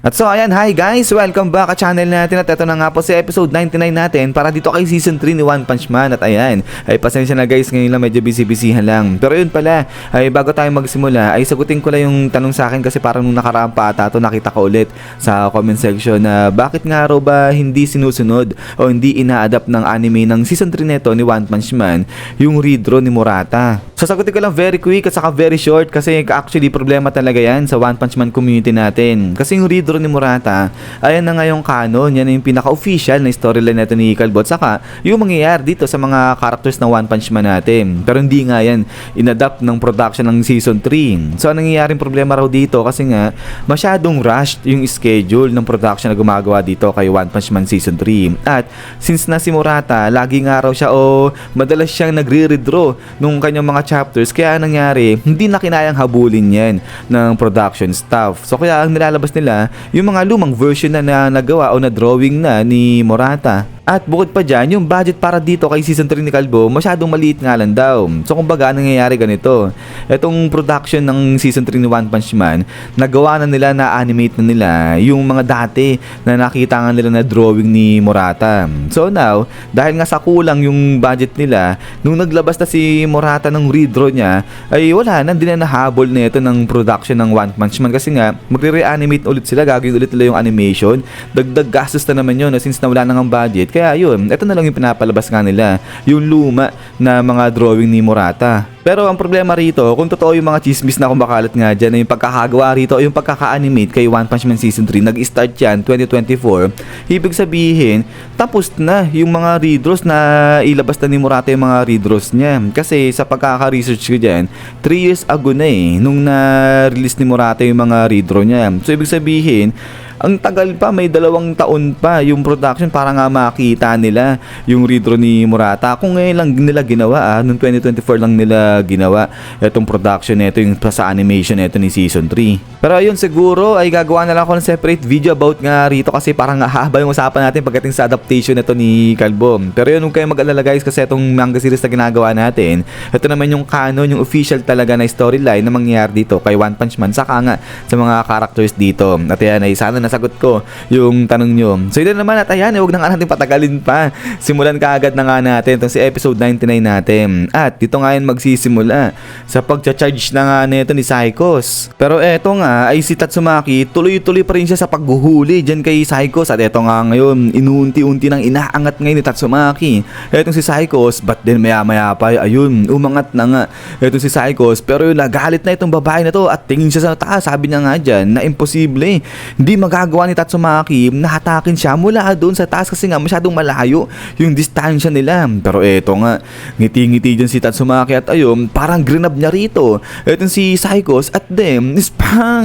At so ayan, hi guys! Welcome back sa channel natin at ito na nga po si episode 99 natin para dito kay season 3 ni One Punch Man. At ayan, ay pasensya na guys, ngayon lang medyo busy-busyhan lang. Pero yun pala, ay bago tayo magsimula ay sagutin ko lang yung tanong sa akin kasi parang nung nakaraan pa ata ito nakita ko ulit sa comment section na bakit nga raw ba hindi sinusunod o hindi ina-adapt ng anime ng season 3 neto ni One Punch Man yung redraw ni Murata. So sagutin ko lang very quick at saka very short kasi actually problema talaga yan sa One Punch Man community natin. Kasi yung redraw ni Murata, ayan na nga yung canon, yan na yung pinaka-official na storyline natin ni Calbot, saka yung mangyayari dito sa mga characters ng One Punch Man natin. Pero hindi nga yan inadapt ng production ng season 3. So anong nangyayaring problema raw dito kasi nga masyadong rushed yung schedule ng production na gumagawa dito kay One Punch Man season 3. At since na si Murata, lagi nga raw siya o madalas siyang nagre-redraw nung kanyang mga chapters, kaya nangyari, hindi na kinayang habulin yan ng production staff. So kaya ang nilalabas nila yung mga lumang version na nagawa o na drawing na ni Murata. At bukod pa dyan, yung budget para dito kay season 3 ni Calbo, masyadong maliit nga lang daw. So kumbaga, nangyayari ganito. Itong production ng season 3 ni One Punch Man, nagawa na nila, na-animate na nila yung mga dati na nakita nga nila na drawing ni Murata. So now, dahil nga sa kulang yung budget nila, nung naglabas na si Murata ng redraw niya, ay wala na, hindi na nahabol na ito ng production ng One Punch Man. Kasi nga, magre-reanimate ulit sila, gagawin ulit nila yung animation. Dagdag gastos na naman yun, since nawala na ng budget. Kaya yun, ito na lang yung pinapalabas nga nila, yung luma na mga drawing ni Murata. Pero ang problema rito, kung totoo yung mga chismis na kumakalat nga dyan, yung pagkakagawa rito o yung pagkaka-animate kay One Punch Man Season 3, nag-start yan 2024, ibig sabihin, tapos na yung mga redraws na ilabas na ni Murata yung mga redraws niya. Kasi sa pagkaka-research ko dyan, 3 years ago na nung na-release ni Murata yung mga redraw niya. So ibig sabihin, ang tagal pa, may 2 taon pa yung production para nga makita nila yung redraw ni Murata. Kung ngayon lang nila ginawa, noong 2024 lang nila ginawa itong production nito, yung sa animation nito ni season 3. Pero ayun, siguro ay gagawa na lang ako ng separate video about nga rito kasi parang hahaba yung usapan natin pagdating sa adaptation nito ni Calbo. Pero yun, huwag kayong mag-alala guys kasi itong manga series na ginagawa natin, ito naman yung canon, yung official talaga na storyline na mangyayari dito kay One Punch Man, saka nga sa mga characters dito. At yan ay sana nasagot ko yung tanong nyo. So yun naman, at ayan, huwag na nga natin patagalin pa. Simulan ka agad na nga natin itong si episode 99 natin. At dito nga yun magsisimula sa pagcha-charge na nga nito ni Psychos. Pero eto nga ay si Tatsumaki, tuloy-tuloy pa rin siya sa paghuhuli dyan kay Psychos. At eto nga ngayon, inuunti-unti nang inaangat ngayon ni Tatsumaki. Etong si Psychos, but then maya-maya pa, ayun, umangat na nga etong si Psychos. Pero yun, nagalit na itong babae na to at tingin siya sa taas. Sabi niya nga dyan na imposible, hindi magagawa ni Tatsumaki na hatakin siya mula doon sa taas kasi nga masyadong malayo yung distansya nila. Pero eto nga, ngiti-ngiti dyan si Tatsumaki at ayun, parang grinab niya rito etong si Psychos at then spang!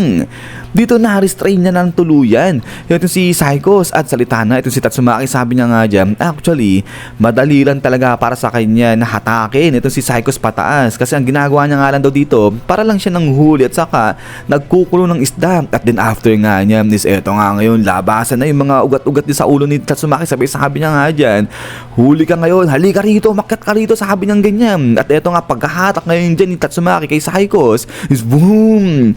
Dito na-restrain niya ng tuluyan itong si Psychos at salita na itong si Tatsumaki. Sabi niya nga dyan, actually, madali lang talaga para sa kanya na hatakin itong si Psychos pataas kasi ang ginagawa niya nga lang daw dito para lang siya nang huli at saka nagkukulo ng isda. At then after nga niya is eto nga ngayon, labasan na yung mga ugat-ugat din sa ulo ni Tatsumaki. Sabi niya nga dyan, huli ka ngayon, halika rito, makyat ka rito, sabi niya ganyan. At eto nga, pagkahatak ngayon dyan ni Tatsumaki kay Psychos is boom!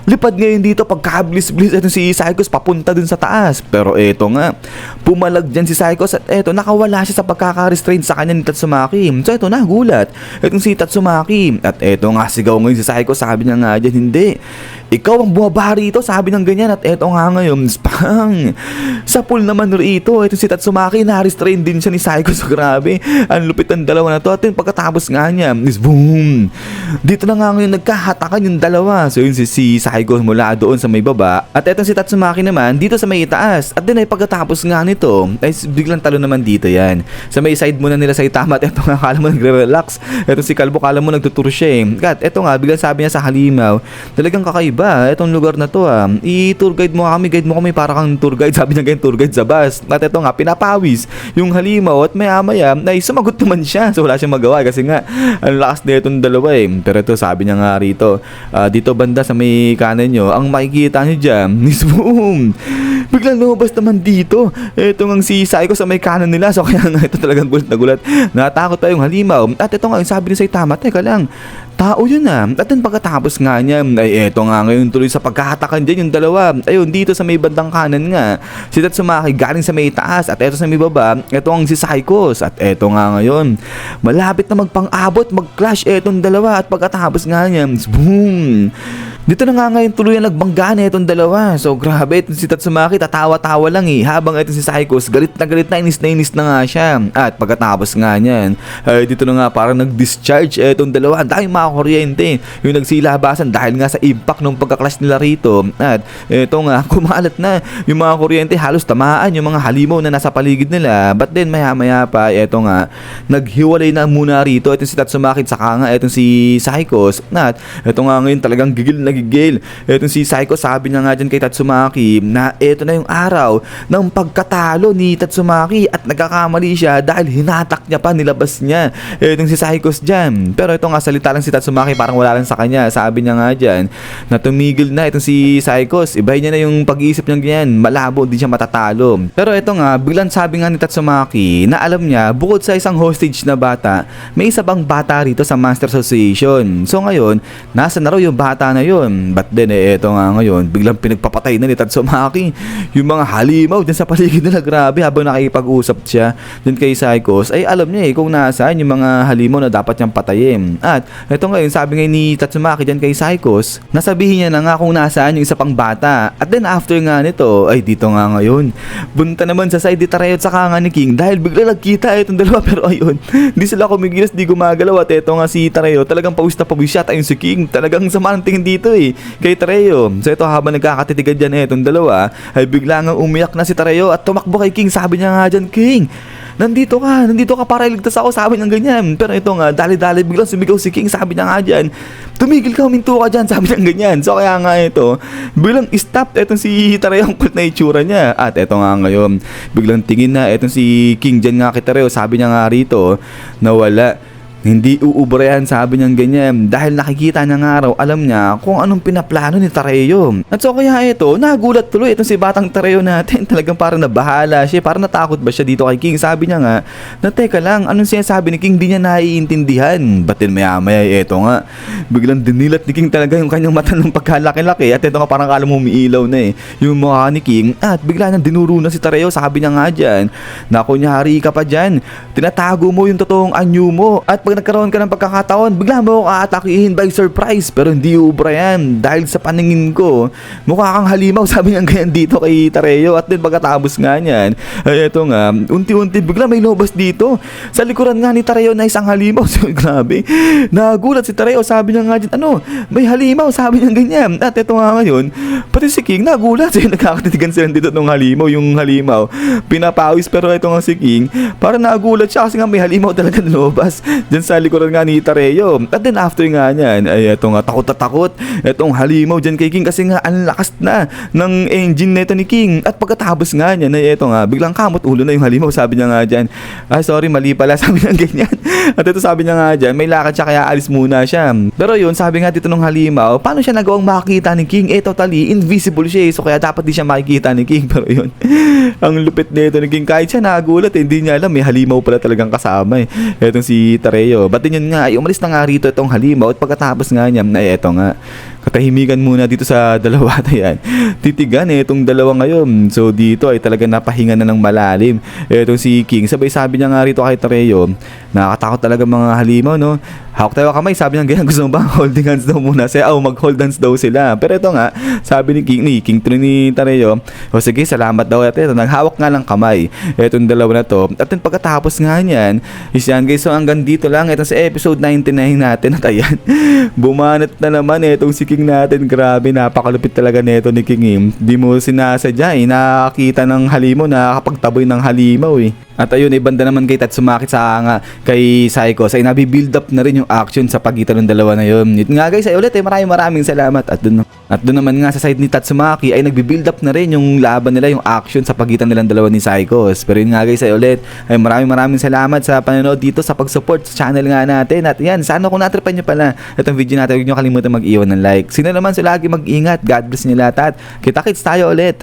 Lipad ngayon dito pagkablis-blis itong si Psychos papunta dun sa taas. Pero eto nga, pumalag dyan si Psychos at eto, nakawala siya sa pagkaka-restrain sa kanya ni Tatsumaki. So eto na, gulat itong si Tatsumaki. At eto nga, sigaw ngayon si Psychos. Sabi niya nga dyan, hindi, ikaw ang bumaba rito, sabi ng ganyan. At eto nga ngayon, spang! Sa pool naman rito, ito si Tatsumaki, na-restrain din siya ni Psychos. Grabe, ang lupit ng dalawa na to. At yung pagkatapos nga niya, is boom! Dito na nga ngayon, nagkahatakan yung dalawa. So yun si Psychos mula doon sa may baba. At etong si Tatsumaki naman, dito sa may itaas. At din ay pagkatapos nga nito, ay biglang talo naman dito yan. Sa may side muna nila sa Itama. At eto nga, kala mo nagre-relax. Etong si Calbo, kala mo nagtuturo siya At eto nga, biglang sabi niya sa halimaw, talagang kakaiba etong lugar na to i-tour guide mo kami para kang tour guide. Sabi niya ganyan, tour guide sa bus. At eto nga, pinapawis yung halimaw at maya-maya ay sumagot naman siya. So wala siyang magawa kasi nga ang lakas na itong dalawa Pero ito, sabi niya nga rito, dito banda sa may kanan nyo, ang makikita niyo dyan is boom! Biglang lumabas naman dito ito nga si Psycho sa may kanan nila. So kaya nga ito talagang gulat na gulat, natakot pa yung halimaw. At ito nga, sabi ni Saitama, teka lang, tao yun At then pagkatapos nga niya, ay eto nga ngayon tuloy sa pagkahatakan dyan yung dalawa. Ayun, dito sa may bandang kanan nga, si Tatsumaki galing sa may taas at eto sa may baba, eto ang si Saikos. At eto nga ngayon, malapit na magpang-abot, mag-clash etong dalawa at pagkatapos nga niya, boom! Dito na nga ngayon tuloy ang nagbangga na itong dalawa. So grabe, itong si Tatsumaki tatawa-tawa lang habang itong si Saikos galit na inis na nga siya. At pagkatapos nga niyan, ay dito na nga parang nag-discharge itong dalawa. Ang daming mga kuryente yung nagsilabasan dahil nga sa impact ng pagka-clash nila rito. At ito nga, kumalat na yung mga kuryente, halos tamaan yung mga halimaw na nasa paligid nila. But then maya-maya pa, ito nga, naghiwalay na muna rito itong si Tatsumaki saka nga itong si Saikos. At ito nga ngayon talagang gigil na gigil. Etong si Saiko sabi niya nga dyan kay Tatsumaki na eto na yung araw ng pagkatalo ni Tatsumaki at nagkakamali siya dahil hinatak niya pa, nilabas niya etong si Saikos dyan. Pero ito nga salita lang si Tatsumaki, parang wala lang sa kanya. Sabi niya nga dyan na tumigil na itong si Saikos, ibahin niya na yung pag-iisip niya ganyan, malabo, hindi siya matatalo. Pero ito nga, biglang sabi nga ni Tatsumaki na alam niya bukod sa isang hostage na bata, may isa bang bata rito sa Master Association. So ngayon, nasa na raw yung bata na yun. But then eto nga ngayon, biglang pinagpapatay na ni Tatsumaki yung mga halimaw dyan sa paligid nila. Grabe, habang nakikipag-usap siya dyan kay Saikos, ay alam niya kung nasaan yung mga halimaw na dapat niyang patayin. At eto ngayon, sabi nga ni Tatsumaki dyan kay Saikos, nasabihin niya na nga kung nasaan yung isa pang bata. At then after nga nito, ay dito nga ngayon, bunta naman sa side ni Tareyo at saka nga ni King dahil bigla nagkita itong dalawa. Pero ayun, di sila kumigilas, di gumagalaw. At eto nga si Tareyo, talagang pawis na pawis siya. Ayun si King, talagang sama ng tingin dito kay Tareyo. So ito habang nagkakatitigan dyan itong dalawa, ay bigla nga umiyak na si Tareyo at tumakbo kay King. Sabi niya nga dyan, King, nandito ka para iligtas ako, sabi niya ganyan. Pero ito nga, dali-dali biglang sumigaw si King, sabi niya nga dyan, tumigil ka, huminto ka dyan, sabi niya ganyan. So kaya nga ito, biglang stop etong si Tareyo, ang kulit na itsura niya. At ito nga ngayon, biglang tingin na etong si King dyan nga kay Tareyo, sabi niya nga rito, nawala. Hindi uubra sabi niyang ganyan dahil nakikita niya nga raw, alam niya kung anong pinaplano ni Tareyo. At so kaya ito, nagulat tuloy itong si batang Tareyo natin. Talagang parang nabahala siya, parang natakot ba siya dito kay King. Sabi niya nga, na teka lang, anong sinasabi ni King, di niya naiintindihan. Batin maya-maya, ito nga, biglang dinilat ni King talaga yung kanyang mata ng pagkalaki-laki. At ito nga parang kala mo umiilaw na yung mukha ni King. At bigla nang dinuro na si Tareyo. Sabi niya nga dyan, naku, nyari ka pa dyan, tinatago mo yung totoong anyo mo. At pag nagkaroon ka ng pagkakataon, bigla mo aatakihin by surprise. Pero hindi ubra yan dahil sa paningin ko, mukha kang halimaw, sabi niya ganyan dito kay Tareyo. At then pagkatapos nga niyan, ay eto nga, unti-unti bigla may lobas dito sa likuran nga ni Tareyo na isang halimaw. So grabe, nagulat si Tareyo, sabi niya nga dyan, ano, may halimaw, sabi niya ganyan. At eto nga ngayon, pati si King nagulat. So nagkakatitigan sila dito ng halimaw, yung halimaw pinapawis. Pero eto nga si King, parang nagulat siya kasi nga may halimaw talaga na lobas dyan sa likuran nga ni Tareyo. At then after nga niyan, ay eto nga, takot na takot etong halimaw dyan kay King kasi nga ang lakas na ng engine neto ni King. At pagkatapos nga niyan, ay eto nga, biglang kamot ulo na yung halimaw, sabi niya nga dyan, ay sorry, mali pala, sabi niya ganyan. At ito sabi niya nga dyan, may lakad siya kaya alis muna siya. Pero yun, sabi nga dito ng halimaw, paano siya nagawang makikita ni King? Totally invisible siya so kaya dapat di siya makikita ni King. Pero yun, ang lupit nito ni King, kahit siya nagulat hindi niya alam may halimaw pala talagang kasama etong si Tareyo. But yun nga, ay umalis na nga rito itong halimaw. At pagkatapos nga niya, ay eto nga, katahimikan muna dito sa dalawa na yan. Titigan itong dalawa ngayon. So dito ay talaga napahinga na ng malalim itong si King. Sabay sabi niya nga rito kay Tareyo, nakakatakot talaga mga halimaw, no? Hawak tayo kamay, sabi niya ganyan, gusto mo ba holding hands daw muna? Mag-hold hands daw sila. Pero ito nga, sabi ni King to ni Tareyo, o sige, salamat daw. At ito, naghawak nga lang kamay itong dalawa na to. At then pagkatapos nga niyan, is yan guys, so hanggang dito lang ito sa episode 99 natin. At ayan, bumanat na naman itong si King natin. Grabe, napakalupit talaga nito ni King. Di mo sinasadya nakakita ng halimaw, nakakapagtaboy ng halimaw At ayun, ibanda naman kay Tatsumaki sa nga kay Saikos ay nabibuild up na rin yung action sa pagitan ng dalawa na yun. Yun nga guys, ay ulit maraming salamat. At doon naman nga sa side ni Tatsumaki ay nagbibuild up na rin yung laban nila, yung action sa pagitan nilang dalawa ni Saikos. Pero yun nga guys, ay ulit ay maraming salamat sa panonood dito, sa pag-support sa channel nga natin. At yan, sana kung natripan nyo pala itong video natin, huwag nyo kalimutan mag-iwan ng like. Sino naman, so lagi mag-ingat. God bless nyo lahat at kita-kits tayo ulit.